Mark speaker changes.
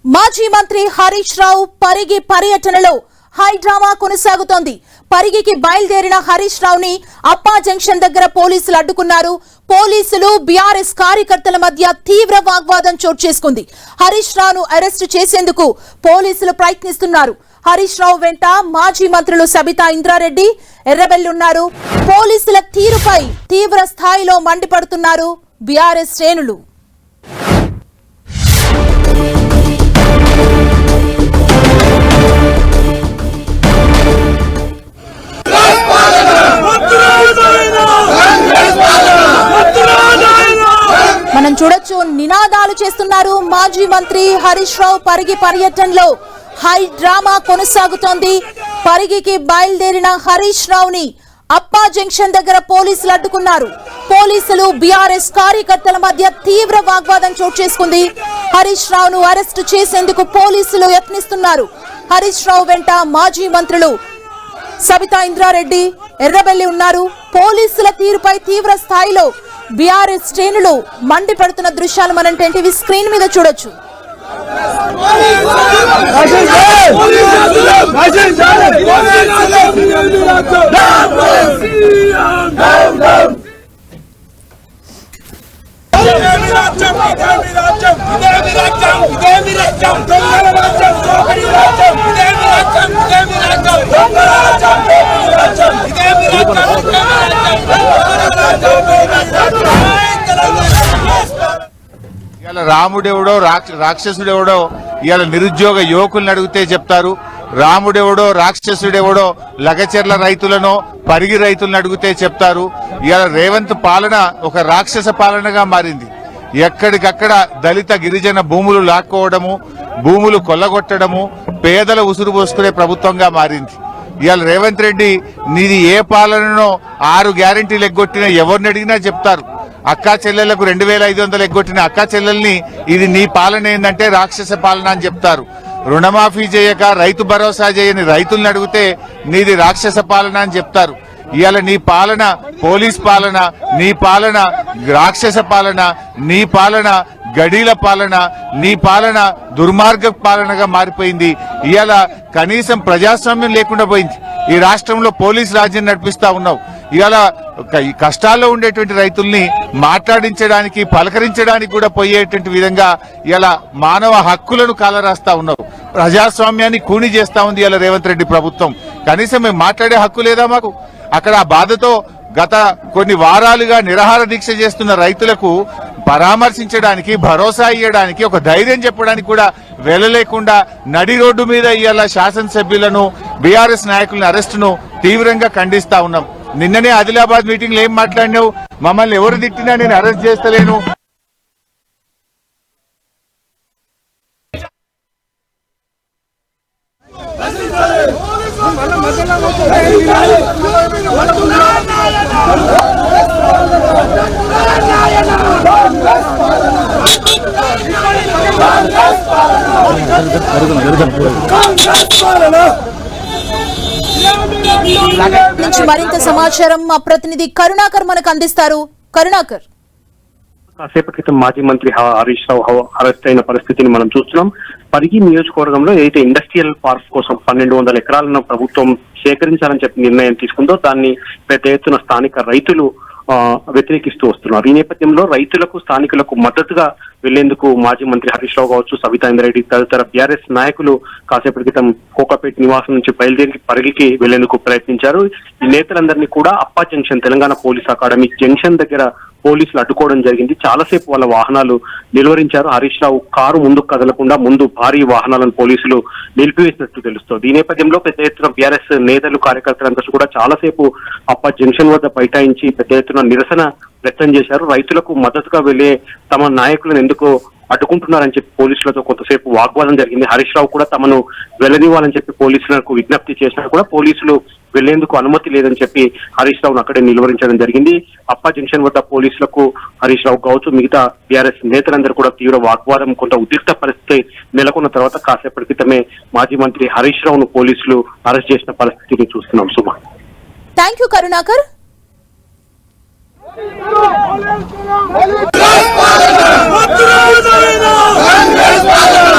Speaker 1: మాజీ మంత్రి హరీష్ రావు పరిగి పర్యటనలో హై డ్రామా కొనసాగుతోంది. పరిగికి బయలుదేరిన హరీష్ రావుని అప్పా జంక్షన్ దగ్గర పోలీసులు అడ్డుకున్నారు. పోలీసులు బీఆర్ఎస్ కార్యకర్తల మధ్య తీవ్ర వాగ్వాదం చోటు చేసుకుంది. హరీష్ రావును అరెస్టు చేసేందుకు పోలీసులు ప్రయత్నిస్తున్నారు. హరీష్ రావు వెంట మాజీ మంత్రులు సబితా ఇంద్రారెడ్డి, ఎర్రబెల్లి ఉన్నారు. పోలీసుల తీరుపై తీవ్ర స్థాయిలో మండిపడుతున్నారు బీఆర్ఎస్ శ్రేణులు. మనం చూడొచ్చు, నినాదాలు చేస్తున్నారు. మాజీ మంత్రి హరీష్ రావు పరిగి పర్యటనలో హై డ్రామా కొనసాగుతోంది. పరిగికి బయలుదేరిన హరీష్ రావుని అప్పా జంక్షన్ దగ్గర పోలీసులు అడ్డుకున్నారు. పోలీసులు బీఆర్ఎస్ కార్యకర్తల మధ్య తీవ్ర వాగ్వాదం చోటు చేసుకుంది. హరీష్ రావును అరెస్టు చేసేందుకు పోలీసులు యత్నిస్తున్నారు. హరీష్ రావు వెంట మాజీ మంత్రులు సబితా ఇంద్రారెడ్డి, ఎర్రబెల్లి ఉన్నారు. పోలీసుల తీరుపై తీవ్ర స్థాయిలో బీఆర్ఎస్ శ్రేణులు మండిపడుతున్న దృశ్యాలు మనం టీవీ స్క్రీన్ మీద చూడొచ్చు.
Speaker 2: ఇవాళ రాముడెవడో రాక్షసుడెవడో ఇవాళ నిరుద్యోగ యువకుల్ని అడిగితే చెప్తారు. రాముడెవడో రాక్షసుడెవడో లగచెర్ల రైతులను పరిగి రైతులను అడిగితే చెప్తారు. ఇవాళ రేవంత్ పాలన ఒక రాక్షస పాలనగా మారింది. ఎక్కడికక్కడ దళిత గిరిజన భూములు లాక్కోవడము, భూములు కొల్లగొట్టడము, పేదల ఉసురు పోసుకునే ప్రభుత్వంగా మారింది. ఇవాళ రేవంత్ రెడ్డి నీది ఏ పాలననో 6 గ్యారెంటీలు ఎగ్గొట్టినా ఎవరిని అడిగినా చెప్తారు. అక్కా చెల్లెళ్లకు 2500 ఎగ్గొట్టిన అక్కా చెల్లెల్ని ఇది నీ పాలన ఏందంటే రాక్షస పాలన అని చెప్తారు. రుణమాఫీ చేయక రైతు భరోసా చేయని రైతుల్ని అడిగితే నీది రాక్షస పాలన అని చెప్తారు. ఇవాళ నీ పాలన పోలీస్ పాలన, నీ పాలన రాక్షస పాలన, నీ పాలన గడీల పాలన, నీ పాలన దుర్మార్గ పాలనగా మారిపోయింది. ఇవాళ కనీసం ప్రజాస్వామ్యం లేకుండా పోయింది. ఈ రాష్ట్రంలో పోలీస్ రాజ్యం నడిపిస్తా ఉన్నావు. ఇవాళ కష్టాల్లో ఉండేటువంటి రైతుల్ని మాట్లాడించడానికి, పలకరించడానికి కూడా పోయేటువంటి విధంగా ఇలా మానవ హక్కులను కాలరాస్తా ఉన్నావు. ప్రజాస్వామ్యాన్ని కూని చేస్తా ఉంది ఇలా రేవంత్ రెడ్డి ప్రభుత్వం. కనీసం మేము మాట్లాడే హక్కు లేదా మాకు? అక్కడ ఆ బాధతో గత కొన్ని వారాలుగా నిరాహార దీక్ష చేస్తున్న రైతులకు పరామర్శించడానికి, భరోసా ఇవ్వడానికి, ఒక ధైర్యం చెప్పడానికి కూడా వెళ్ళలేకుండా నడి రోడ్డు మీద ఇవాళ శాసనసభ్యులను, బీఆర్ఎస్ నాయకులను అరెస్టును తీవ్రంగా ఖండిస్తా ఉన్నాం. నిన్ననే ఆదిలాబాద్ మీటింగ్ లో ఏం మాట్లాడినావు? మమ్మల్ని ఎవరు తిట్టినా నేను అరెస్ట్ చేస్తలేను.
Speaker 1: నుంచి మరింత సమాచారం మా ప్రతినిధి కరుణాకర్ మనకు అందిస్తారు. కరుణాకర్,
Speaker 3: కాసేపటి క్రితం మాజీ మంత్రి హరీష్ రావు అరెస్ట్ అయిన పరిస్థితిని మనం చూస్తున్నాం. పరిగి నియోజకవర్గంలో ఏదైతే ఇండస్ట్రియల్ పార్క్ కోసం 1200 ఎకరాలను ప్రభుత్వం సేకరించాలని చెప్పి నిర్ణయం తీసుకుందో దాన్ని పెద్ద ఎత్తున స్థానిక రైతులు వ్యతిరేకిస్తూ వస్తున్నారు. ఈ నేపథ్యంలో రైతులకు, స్థానికులకు మద్దతుగా వెళ్లేందుకు మాజీ మంత్రి హరీష్ రావు కావచ్చు, సబితా ఇంద్రారెడ్డి తదితర బీఆర్ఎస్ నాయకులు కాసేపటి క్రితం కోకాపేట నివాసం నుంచి బయలుదేరి పరిగికి వెళ్లేందుకు ప్రయత్నించారు. ఈ నేతలందరినీ కూడా అప్పా junction, Telangana police academy junction దగ్గర పోలీసులు అడ్డుకోవడం జరిగింది. చాలాసేపు వాళ్ళ వాహనాలు నిలువరించారు. హరీష్ రావు కారు ముందుకు కదలకుండా ముందు భారీ వాహనాలను పోలీసులు నిలిపివేసినట్టు తెలుస్తోంది. ఈ నేపథ్యంలో పెద్ద ఎత్తున బీఆర్ఎస్ నేతలు, కార్యకర్తలంతా కూడా చాలాసేపు అప్పా జంక్షన్ వద్ద బైఠాయించి పెద్ద ఎత్తున నిరసన వ్యక్తం చేశారు. రైతులకు మద్దతుగా వెళ్లే తమ నాయకులను ఎందుకు అడ్డుకుంటున్నారని చెప్పి పోలీసులతో కొంతసేపు వాగ్వాదం జరిగింది. హరీష్ రావు కూడా తమను వెళ్లనివ్వాలని చెప్పి పోలీసులకు విజ్ఞప్తి చేసినా కూడా పోలీసులు వెళ్లేందుకు అనుమతి లేదని చెప్పి హరీష్ రావును అక్కడే నిలువరించడం జరిగింది. అప్పా జంక్షన్ వద్ద పోలీసులకు హరీష్ రావు కావచ్చు, మిగతా బీఆర్ఎస్ నేతలందరూ కూడా తీవ్ర వాగ్వాదం, కొంత ఉద్రిక్త పరిస్థితి నెలకొన్న తర్వాత కాసేపటి క్రితమే మాజీ మంత్రి హరీష్ రావును పోలీసులు అరెస్ట్ చేసిన పరిస్థితిని చూస్తున్నాం. Suma,
Speaker 1: thank you Karunakar.
Speaker 4: Let's go!